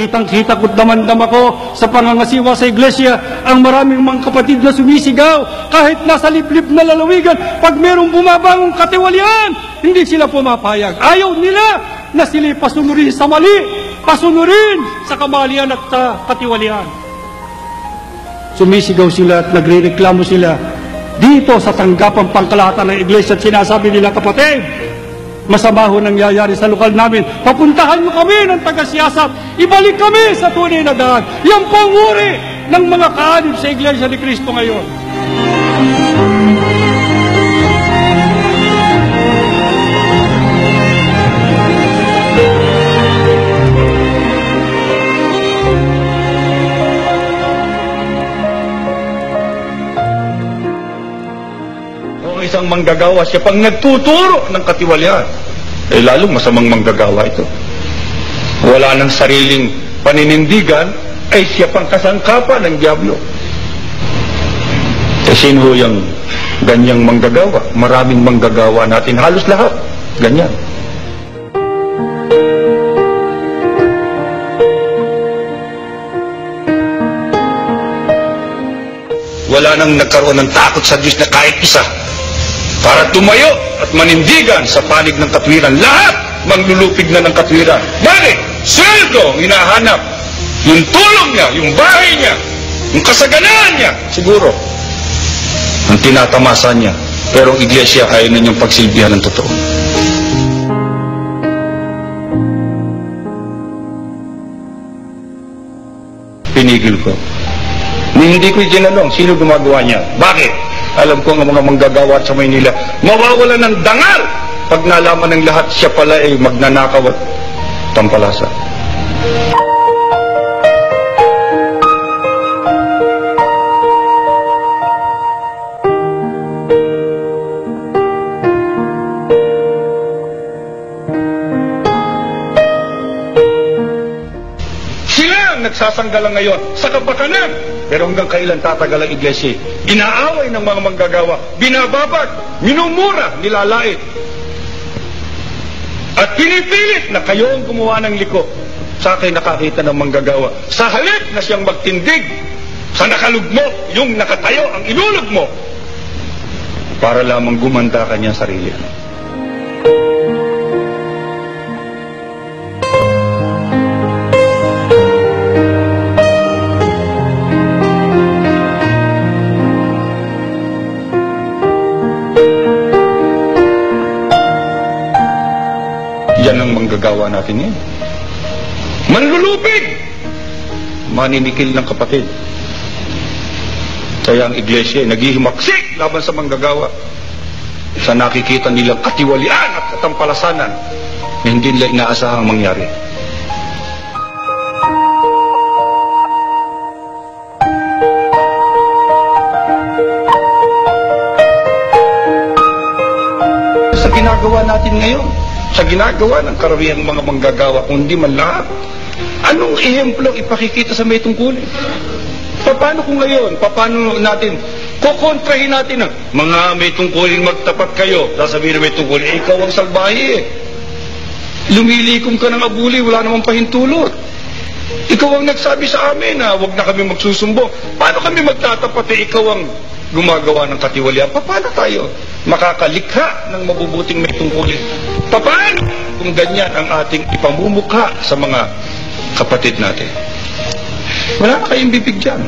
kitang-kita ko't damandam ako sa pangangasiwa sa iglesia ang maraming mga kapatid na sumisigaw kahit nasa liblib na lalawigan. Pag merong bumabangong katiwalian, hindi sila pumapayag. Ayaw nila na sila pasunurin sa mali, pasunurin sa kamalian at sa katiwalian. Sumisigaw sila at nagrereklamo sila dito sa tanggapang pangkalahatan ng iglesia at sinasabi nila, kapatid, masama ho nangyayari sa lokal namin. Papuntahan nyo kami ng taga-siyasat. Ibalik kami sa tunay na daan. Yan po ang uri ng mga kaanib sa Iglesia ni Cristo ngayon. Isang manggagawa, siya pang nagtuturo ng katiwalian. Lalong masamang manggagawa ito. Wala ng sariling paninindigan, ay siya pang kasangkapan ng Diablo. Sino yung ganyang manggagawa? Maraming manggagawa natin, halos lahat. Ganyan. Wala nang nagkaroon ng takot sa Diyos na kahit isa para tumayo at manindigan sa panig ng katwiran. Lahat manglulupig na ng katwiran. Bakit? Sweldo ang hinahanap. Yung tulong niya, yung bahay niya, yung kasaganaan niya, siguro ang tinatamasa niya. Pero ang iglesia ayaw na niyang pagsilbihan ng totoo. Pinigil ko. Hindi ko itinanong sino gumagawa niya. Bakit? Alam ko ang mga manggagawa sa Maynila, mawawala ng dangal pag nalaman ng lahat siya pala ay magnanakaw at tampalasa. Sila ang nagsasanggalang ngayon sa kapakanan. Pero hanggang kailan tatagal ang iglesia? Inaaway ng mga manggagawa, binababag, minumura, nilalait. At pinipilit na kayo ang gumawa ng liko. Sa akin nakakita ng manggagawa. Sa halip na siyang magtindig, sa nakalugmok, yung nakatayo, ang ilulog mo. Para lamang gumanda kanyang sarili. Yan ang manggagawa natin ngayon. Manlulupig! Maninikil ng kapatid. Kaya ang iglesia naghihimaksik laban sa manggagawa sa nakikita nilang katiwalian at katampalasanan na hindi nila inaasahang mangyari. Sa ginagawa natin ngayon, sa ginagawa ng karamihan ng mga manggagawa, kundi man lahat, anong ehemplo ipakikita sa may tungkulin? Paano kung ngayon, paano natin, kukontrahin natin ang mga may tungkulin, magtapat kayo, sasabihin na may tungkulin, ikaw ang salbahe. Lumilikom ka ng abuli, wala namang pahintulot. Ikaw ang nagsabi sa amin na huwag na kami magsusumbong. Paano kami magtatapat ikaw ang gumagawa ng katiwalian? Paano tayo makakalikha ng mabubuting may tungkulin? Paano kung ganyan ang ating ipamumukha sa mga kapatid natin? Wala na kayong bibigyan.